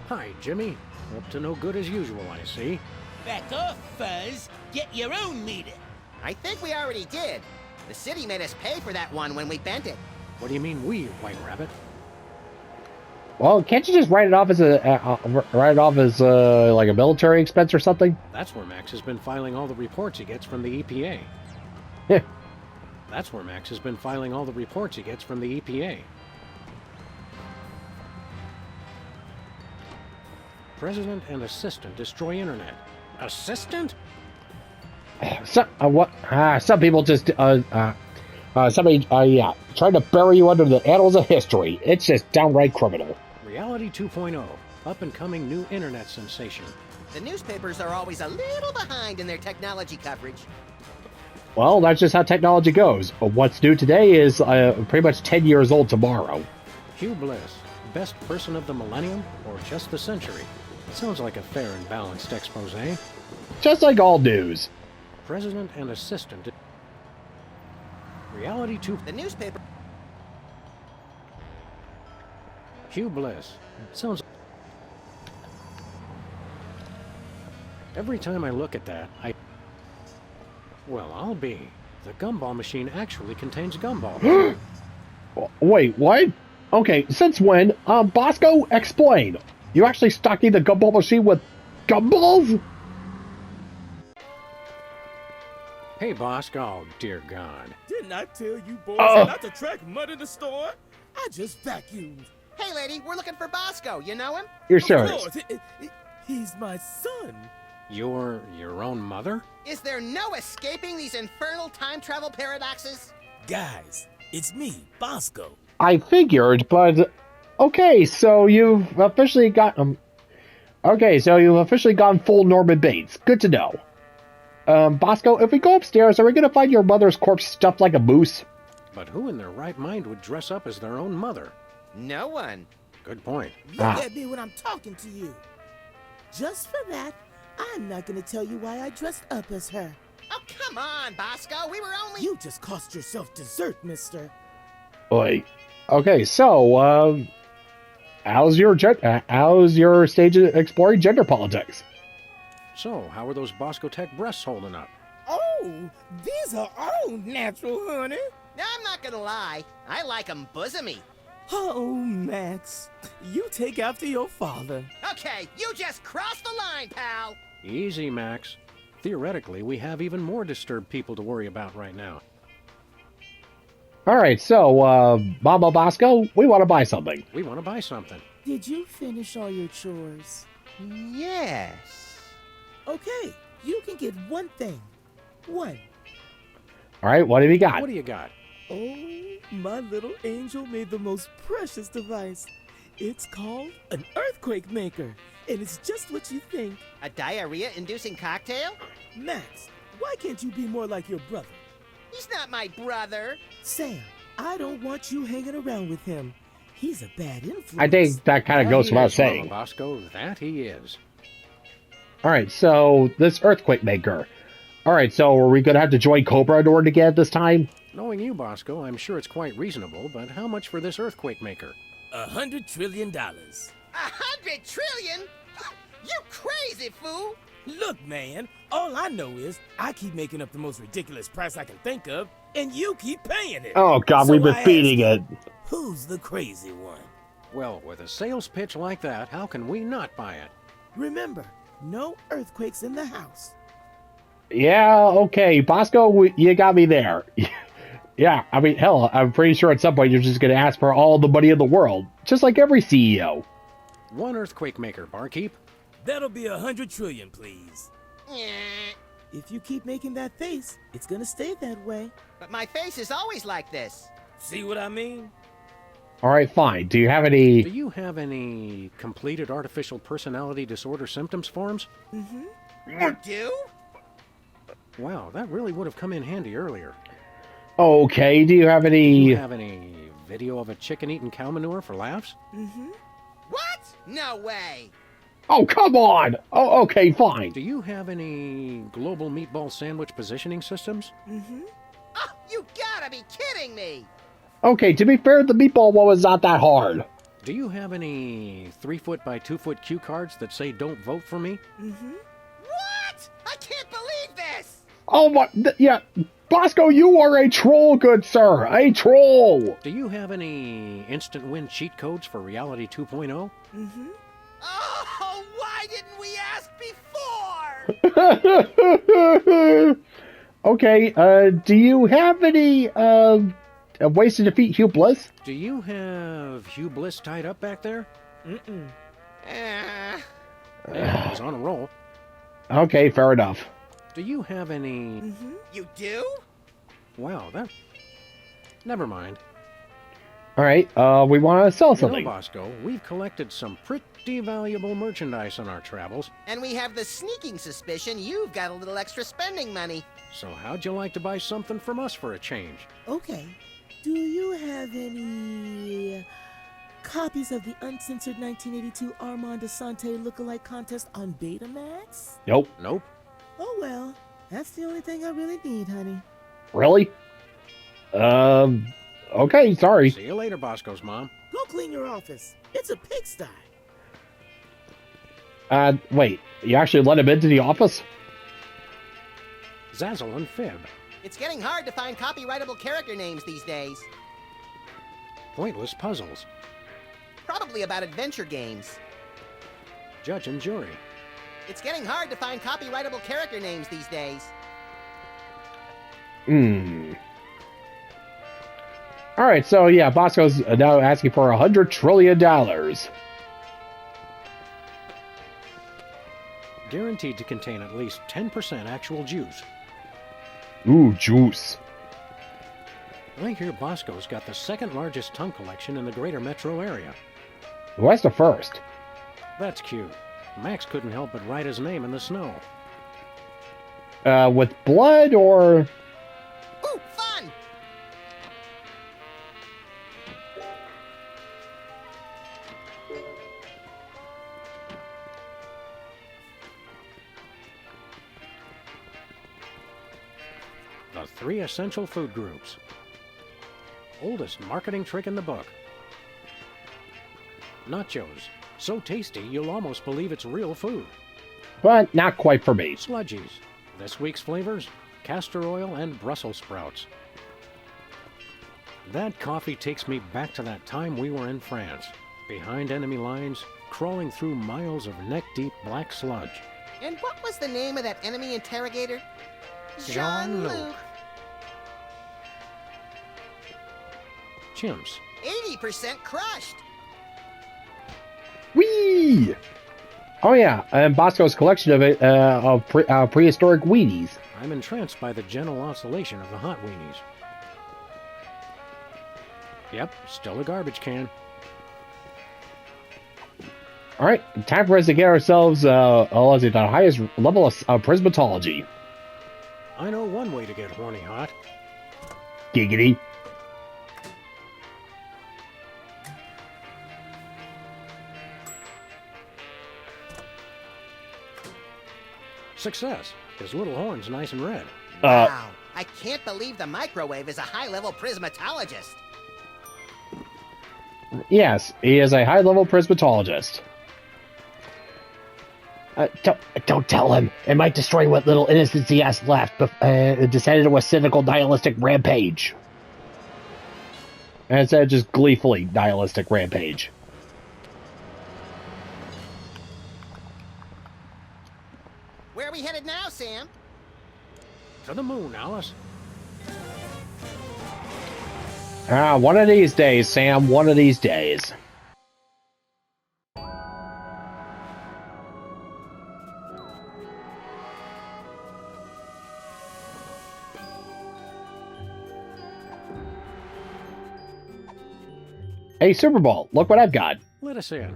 Hi, Jimmy. Up to no good as usual, I see. Back off, Fuzz. Get your own meter. I think we already did. The city made us pay for that one when we bent it. What do you mean we, White Rabbit? Well, can't you just write it off as like a military expense or something? That's where Max has been filing all the reports he gets from the EPA. Yeah. That's where Max has been filing all the reports he gets from the EPA. President and assistant destroy internet. Assistant? Some people just somebody trying to bury you under the annals of history. It's just downright criminal. Reality 2.0, up-and-coming new internet sensation. The newspapers are always a little behind in their technology coverage. Well, that's just how technology goes. What's new today is pretty much 10 years old tomorrow. Hugh Bliss, best person of the millennium or just the century? Sounds like a fair and balanced expose. Just like all news. President and assistant. Reality 2. The newspaper. Hugh Bliss. Sounds. Every time I look at that, well, I'll be. The gumball machine actually contains gumballs. Wait, what? Okay, since when? Bosco, explain. You actually stocking the gumball machine with gumballs? Hey, Bosco. Oh, dear God. Didn't I tell you boys not to track mud in the store? I just vacuumed. Hey, lady, we're looking for Bosco. You know him? You're serious? Of course. He's my son. Your own mother? Is there no escaping these infernal time travel paradoxes? Guys, it's me, Bosco. I figured, but okay, so you've officially got gone full Norman Bates. Good to know. Bosco, if we go upstairs, are we gonna find your mother's corpse stuffed like a moose? But who in their right mind would dress up as their own mother? No one. Good point. Look at me when I'm talking to you. Just for that, I'm not gonna tell you why I dressed up as her. Oh, come on, Bosco. We were only... You just cost yourself dessert, mister. Oi. Okay, so, how's your stage of exploring gender politics? So, how are those Bosco Tech breasts holding up? Oh, these are all natural, honey. I'm not gonna lie. I like 'em bosomy. Oh, Max, you take after your father. Okay, you just crossed the line, pal. Easy, Max. Theoretically, we have even more disturbed people to worry about right now. Alright, so, Mama Bosco, we want to buy something. We want to buy something. Did you finish all your chores? Yes. Okay, you can get one thing. One. Alright, what have you got? What do you got? Oh, my little angel made the most precious device. It's called an earthquake maker, and it's just what you think. A diarrhea-inducing cocktail? Max, why can't you be more like your brother? He's not my brother. Sam, I don't want you hanging around with him. He's a bad influence. I think that kind of goes without saying. Mama Bosco, that he is. Alright, so this earthquake maker. Alright, so are we going to have to join Cobra in order to get it this time? Knowing you, Bosco, I'm sure it's quite reasonable, but how much for this earthquake maker? $100 trillion. 100 trillion? You crazy fool! Look, man, all I know is I keep making up the most ridiculous price I can think of, and you keep paying it. Oh, God, so we've been feeding it. Who's the crazy one? Well, with a sales pitch like that, how can we not buy it? Remember, no earthquakes in the house. Yeah, okay, Bosco, you got me there. Yeah, I mean, hell, I'm pretty sure at some point you're just going to ask for all the money in the world, just like every CEO. One earthquake maker, barkeep. That'll be 100 trillion, please. Yeah. If you keep making that face, it's gonna stay that way. But my face is always like this. See what I mean? All right, fine. Do you have Do any... you have any completed artificial personality disorder symptoms forms? You do? Wow, that really would have come in handy earlier. Okay, do you have Do any... you have any video of a chicken eating cow manure for laughs? What? No way. Oh, come on! Oh, okay, fine. Do you have any global meatball sandwich positioning systems? Oh, you gotta be kidding me. Okay, to be fair, the meatball one was not that hard. Do you have any 3-foot by 2-foot cue cards that say don't vote for me? What? I can't believe this. Oh, my... yeah, Bosco, you are a troll, good sir. A troll. Do you have any instant win cheat codes for Reality 2.0? Oh, why didn't we ask before? Okay, do you have any, ways to defeat Hugh Bliss? Do you have Hugh Bliss tied up back there? Eh. Yeah, he's on a roll. Okay, fair enough. Do you have any... You do? Wow, that... Never mind. All right, we want to sell You know, something. Bosco, we've collected some pretty valuable merchandise on our travels. And we have the sneaking suspicion you've got a little extra spending money. So how'd you like to buy something from us for a change? Okay. Do you have any copies of the uncensored 1982 Armand Asante lookalike contest on Betamax? Nope. Nope. Oh well, that's the only thing I really need, honey. Really? Okay, sorry. See you later, Bosco's mom. Go clean your office. It's a pigsty. Wait, you actually let him into the office? Zazzle and Fib. It's getting hard to find copyrightable character names these days. Pointless puzzles. Probably about adventure games. Judge and jury. It's getting hard to find copyrightable character names these days. Alright, so yeah, Bosco's now asking for $100 trillion. Guaranteed to contain at least 10% actual juice. Ooh, juice. I hear Bosco's got the second largest tongue collection in the greater metro area. What's the first? That's cute. Max couldn't help but write his name in the snow. With blood or... Ooh, fun! The 3 essential food groups. Oldest marketing trick in the book. Nachos. So tasty, you'll almost believe it's real food. But not quite for me. Sludgies. This week's flavors, castor oil and Brussels sprouts. That coffee takes me back to that time we were in France, behind enemy lines, crawling through miles of neck-deep black sludge. And what was the name of that enemy interrogator? Jean-Luc. Chimps. 80% crushed. Whee! Oh yeah, and Bosco's collection of it, prehistoric weenies. I'm entranced by the gentle oscillation of the hot weenies. Yep, still a garbage can. Alright, time for us to get ourselves, the highest level of prismatology. I know one way to get horny hot. Giggity. Success. His little horn's nice and red. Wow, I can't believe the microwave is a high-level prismatologist. Yes, he is a high-level prismatologist. Don't tell him. It might destroy what little innocence he has left, descend into a cynical, nihilistic rampage. And instead of just gleefully nihilistic rampage. Where are we headed now, Sam? To the moon, Alice. One of these days, Sam. One of these days. Hey, Super Bowl, look what I've got. Let us in.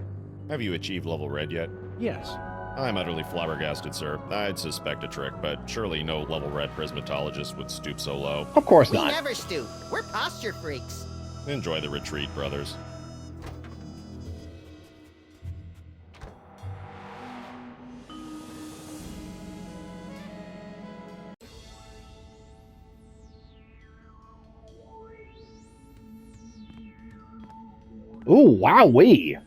Have you achieved level red yet? Yes. I'm utterly flabbergasted, sir. I'd suspect a trick, but surely no level red prismatologist would stoop so low. Of course We not. never stoop. We're posture freaks. Enjoy the retreat, brothers. Ooh, wowee.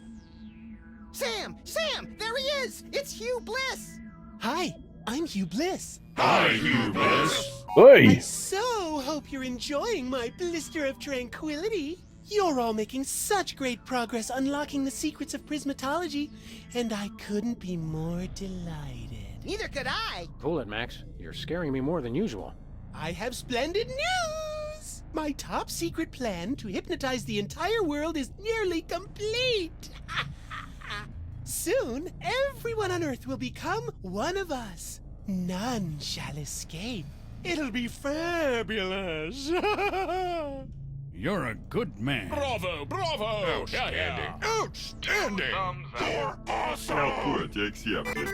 Sam! Sam! There he is! It's Hugh Bliss! Hi, I'm Hugh Bliss. Hi, Hugh Bliss. Hey! I so hope you're enjoying my blister of tranquility. You're all making such great progress unlocking the secrets of prismatology, and I couldn't be more delighted. Neither could I! Cool it, Max. You're scaring me more than usual. I have splendid news! My top secret plan to hypnotize the entire world is nearly complete! Soon, everyone on Earth will become one of us. None shall escape. It'll be fabulous! You're a good man. Bravo, bravo! Outstanding. Outstanding! You're awesome! Output accepted.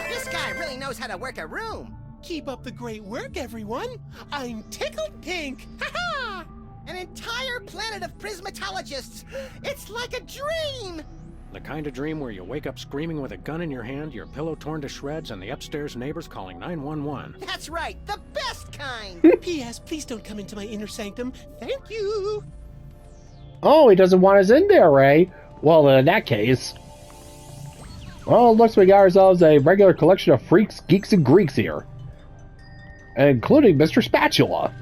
This guy really knows how to work a room! Keep up the great work, everyone! I'm tickled pink! Ha-ha! An entire planet of prismatologists! It's like a dream! The kind of dream where you wake up screaming with a gun in your hand, your pillow torn to shreds, and the upstairs neighbors calling 911. That's right, the best kind! P.S. Please don't come into my inner sanctum. Thank you! Oh, he doesn't want us in there, Ray. Well, in that case... Well, it looks like we got ourselves a regular collection of freaks, geeks, and Greeks here. Including Mr. Spatula.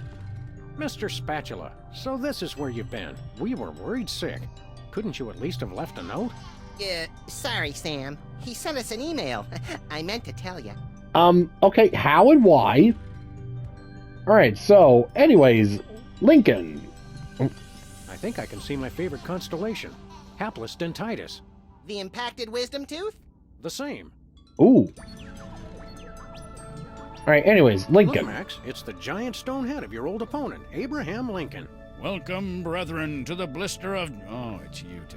Mr. Spatula, so this is where you've been. We were worried sick. Couldn't you at least have left a note? Sorry, Sam. He sent us an email. I meant to tell you. Okay, how and why? Alright, so, anyways, Lincoln. I think I can see my favorite constellation. Hapless dentitis. The impacted wisdom tooth? The same. Ooh. Alright, anyways, Lincoln. Look, Max, it's the giant stone head of your old opponent, Abraham Lincoln. Welcome, brethren, to the blister of... Oh, it's you two.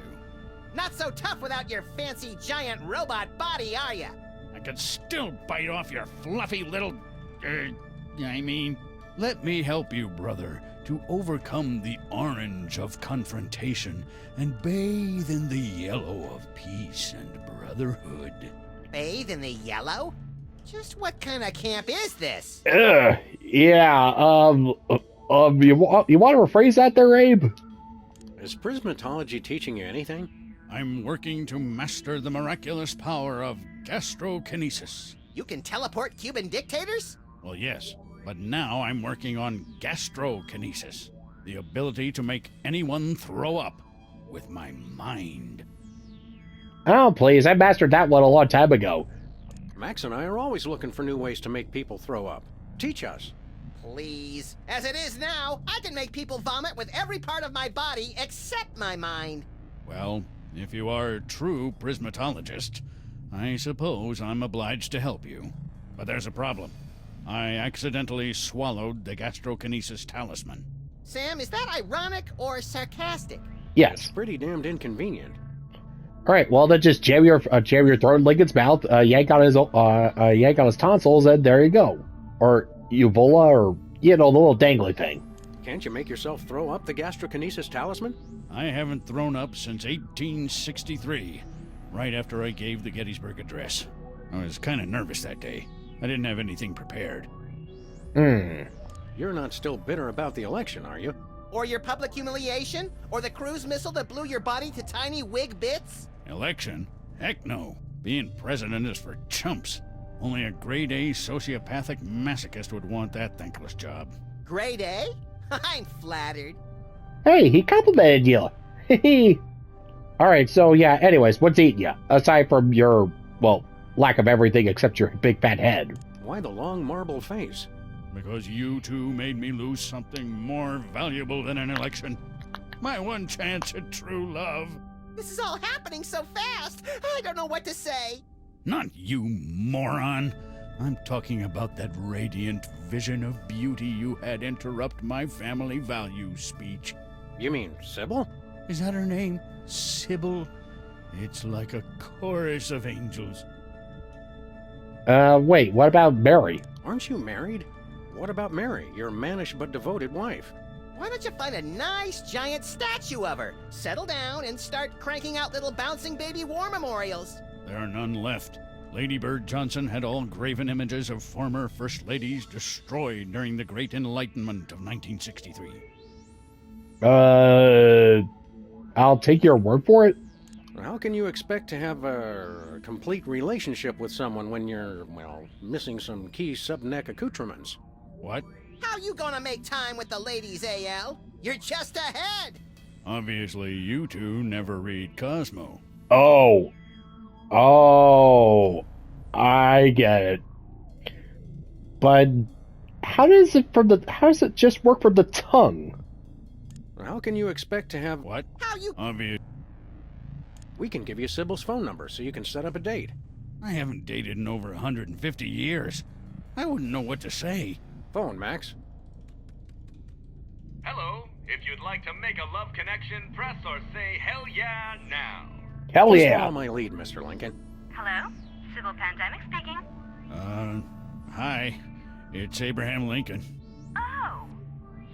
Not so tough without your fancy giant robot body, are ya? I could still bite off your fluffy little... Let me help you, brother, to overcome the orange of confrontation and bathe in the yellow of peace and brotherhood. Bathe in the yellow? Just what kind of camp is this? Yeah, you want to rephrase that there, Abe? Is prismatology teaching you anything? I'm working to master the miraculous power of gastrokinesis. You can teleport Cuban dictators? Well, yes, but now I'm working on gastrokinesis, the ability to make anyone throw up with my mind. Oh, please, I mastered that one a long time ago. Max and I are always looking for new ways to make people throw up. Teach us. Please. As it is now, I can make people vomit with every part of my body except my mind. Well, if you are a true prismatologist, I suppose I'm obliged to help you. But there's a problem. I accidentally swallowed the gastrokinesis talisman. Sam, is that ironic or sarcastic? Yes. Pretty damned inconvenient. Alright, well, then just jam your throat in Lincoln's mouth, yank on his tonsils, and there you go. Or uvula, or, the little dangly thing. Can't you make yourself throw up the gastrokinesis talisman? I haven't thrown up since 1863, right after I gave the Gettysburg Address. I was kind of nervous that day. I didn't have anything prepared. You're not still bitter about the election, are you? Or your public humiliation? Or the cruise missile that blew your body to tiny wig bits? Election? Heck no. Being president is for chumps. Only a grade A sociopathic masochist would want that thankless job. Grade A? I'm flattered. Hey, he complimented you. Alright, so yeah, anyways, what's eating you? Aside from your, lack of everything except your big fat head. Why the long marble face? Because you two made me lose something more valuable than an election. My one chance at true love. This is all happening so fast, I don't know what to say. Not you, moron. I'm talking about that radiant vision of beauty you had interrupt my family values speech. You mean Sybil? Is that her name? Sybil? It's like a chorus of angels. Wait, what about Mary? Aren't you married? What about Mary, your mannish but devoted wife? Why don't you find a nice giant statue of her, settle down, and start cranking out little bouncing baby war memorials? There are none left. Lady Bird Johnson had all graven images of former First Ladies destroyed during the Great Enlightenment of 1963. I'll take your word for it. How can you expect to have a complete relationship with someone when you're, well, missing some key sub-neck accoutrements? What? How you gonna make time with the ladies, AL? You're just ahead! Obviously, you two never read Cosmo. Oh, I get it. But how does it just work for the tongue? How can you expect to have... What? How you... Obvious. We can give you Sybil's phone number so you can set up a date. I haven't dated in over 150 years. I wouldn't know what to say. Phone, Max. Hello. If you'd like to make a love connection, press or say hell yeah now. Hell Just yeah. follow my lead, Mr. Lincoln. Hello? Civil Pandemic speaking? Hi. It's Abraham Lincoln. Oh,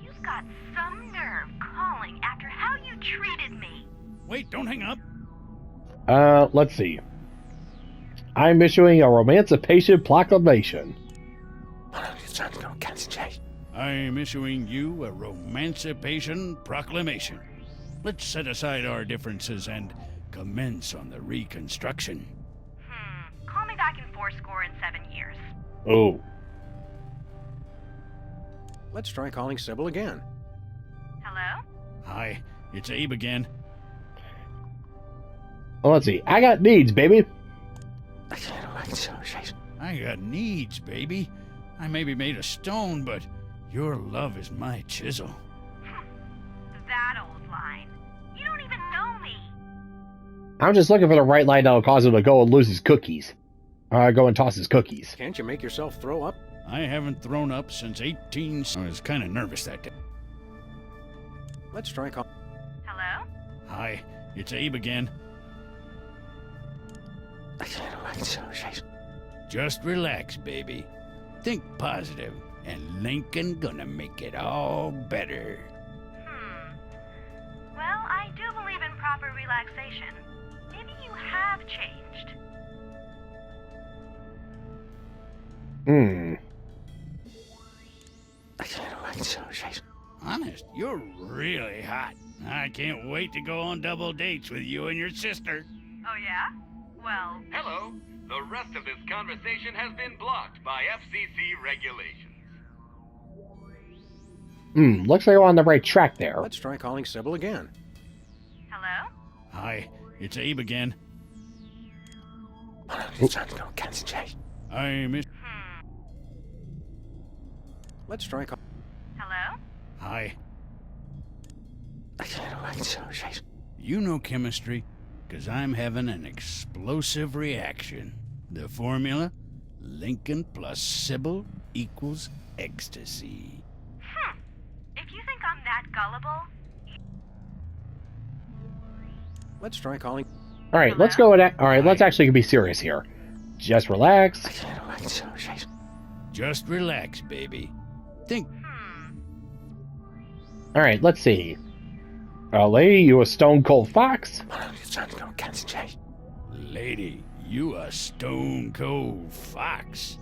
you've got some nerve calling after how you treated me. Wait, don't hang up. Let's see. I'm issuing a Emancipation Proclamation. I'm issuing you a Emancipation Proclamation. Let's set aside our differences and commence on the reconstruction. Call me back in 7 years. Oh. Let's try calling Sybil again. Hello? Hi, it's Abe again. Well, let's see. I got needs, baby. I got needs, baby. I may be made of stone, but your love is my chisel. That old line. You don't even know me. I'm just looking for the right line that'll cause him to go and lose his cookies. Go and toss his cookies. Can't you make yourself throw up? I haven't thrown up since 18... I was kind of nervous that day. Let's try call... Hello? Hi, it's Abe again. Just relax, baby. Think positive, and Lincoln gonna make it all better. Well, I do believe in proper relaxation. Maybe you have changed. Honest, you're really hot. I can't wait to go on double dates with you and your sister. Oh, yeah? Well... Hello. The rest of this conversation has been blocked by FCC regulations. Looks like we're on the right track there. Let's try calling Sybil again. Hello? Hi, it's Abe again. I miss... Let's try call... Hello? Hi. You know chemistry, 'cause I'm having an explosive reaction. The formula? Lincoln plus Sybil equals ecstasy. If you think I'm that gullible... Let's try calling... Alright, let's go with that. Alright, let's actually be serious here. Just relax. Just relax, baby. Think... Alright, let's see. Lady, you a stone cold fox? Lady, you a stone cold fox.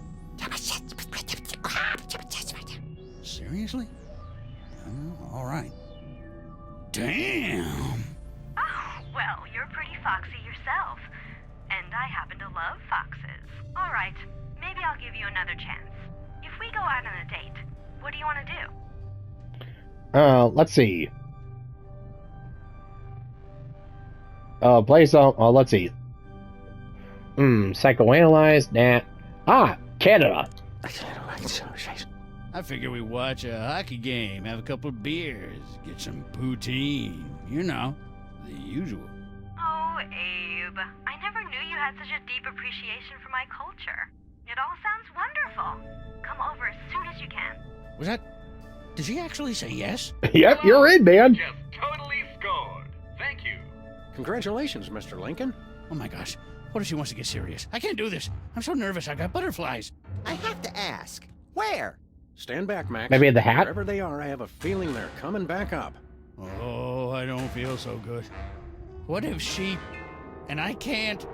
Seriously? All right. Damn! Oh, well, you're pretty foxy yourself. And I happen to love foxes. All right, maybe I'll give you another chance. If we go out on a date, what do you want to do? Let's see. Let's see. Psychoanalyze, nah. Canada. I figure we watch a hockey game, have a couple of beers, get some poutine. You know, the usual. Oh, Abe, I never knew you had such a deep appreciation for my culture. It all sounds wonderful. Come over as soon as you can. Was that... Did she actually say yes? Yep, you're in, man. Just totally Congratulations, Mr. Lincoln. Oh my gosh, what if she wants to get serious? I can't do this. I'm so nervous, I got butterflies. I have to ask, where? Stand back, Max. Maybe in the hat? Wherever they are, I have a feeling they're coming back up. Oh, I don't feel so good. What if she... and I can't...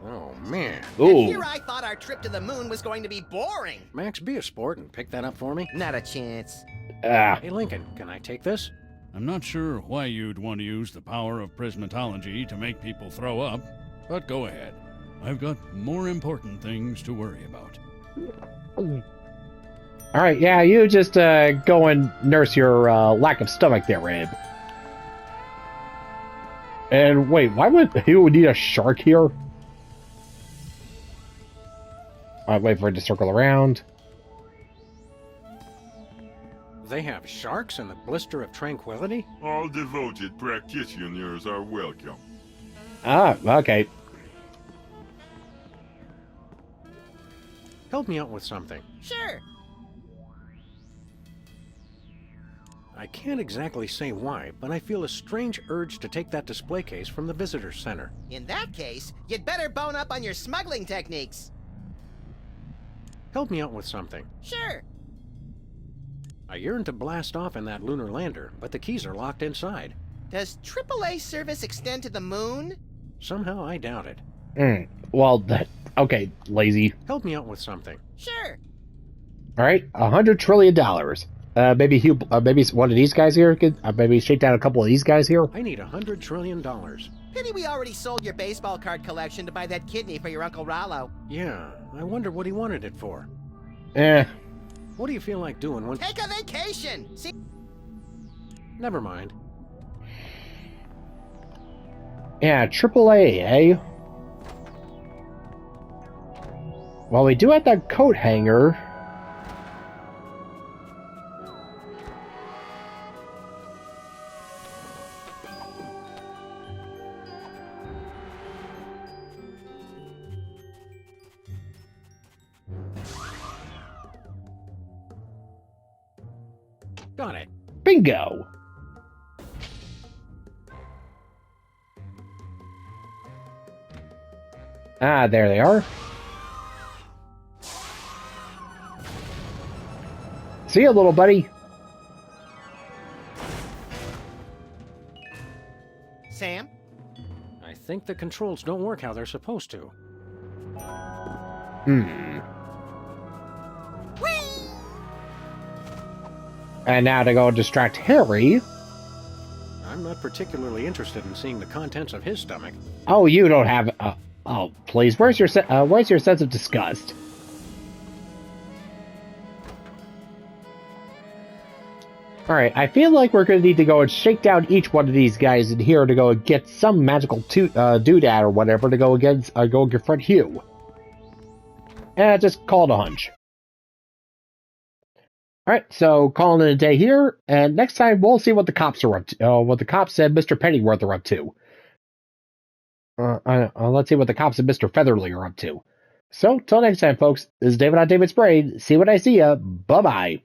Oh, man. And Ooh. here I thought our trip to the moon was going to be boring. Max, be a sport and pick that up for me. Not a chance. Hey, Lincoln, can I take this? I'm not sure why you'd want to use the power of prismatology to make people throw up, but go ahead. I've got more important things to worry about. Alright, yeah, you just go and nurse your lack of stomach there, Abe. And wait, why would you need a shark here? Alright, wait for it to circle around. They have sharks in the Blister of Tranquility? All devoted practitioners are welcome. Ah, okay. Help me out with something. Sure. I can't exactly say why, but I feel a strange urge to take that display case from the visitor center. In that case, you'd better bone up on your smuggling techniques. Help me out with something. Sure. I yearn to blast off in that lunar lander, but the keys are locked inside. Does AAA service extend to the moon? Somehow I doubt it. Well, okay, lazy. Help me out with something. Sure. Alright, $100 trillion. Maybe maybe one of these guys here could maybe shake down a couple of these guys here. I need $100 trillion. Pity we already sold your baseball card collection to buy that kidney for your Uncle Rollo. Yeah, I wonder what he wanted it for. What do you feel like doing when... Take a vacation! See? Never mind. Yeah, AAA, eh? Well, we do have that coat hanger. Got it. Bingo! Ah, there they are. See ya, little buddy. Sam? I think the controls don't work how they're supposed to. And now to go distract Harry. I'm not particularly interested in seeing the contents of his stomach. Oh, you don't have... oh, please. Where's your sense of disgust? Alright, I feel like we're going to need to go and shake down each one of these guys in here to go and get some magical doodad or whatever to go against go confront Hugh. And just call it a hunch. Alright, so calling it a day here, and next time we'll see what the cops are up to. What the cops said Mr. Pennyworth are up to. Let's see what the cops and Mr. Featherly are up to. So, till next time, folks, this is David on David's Brain. See what I see ya. Bye-bye.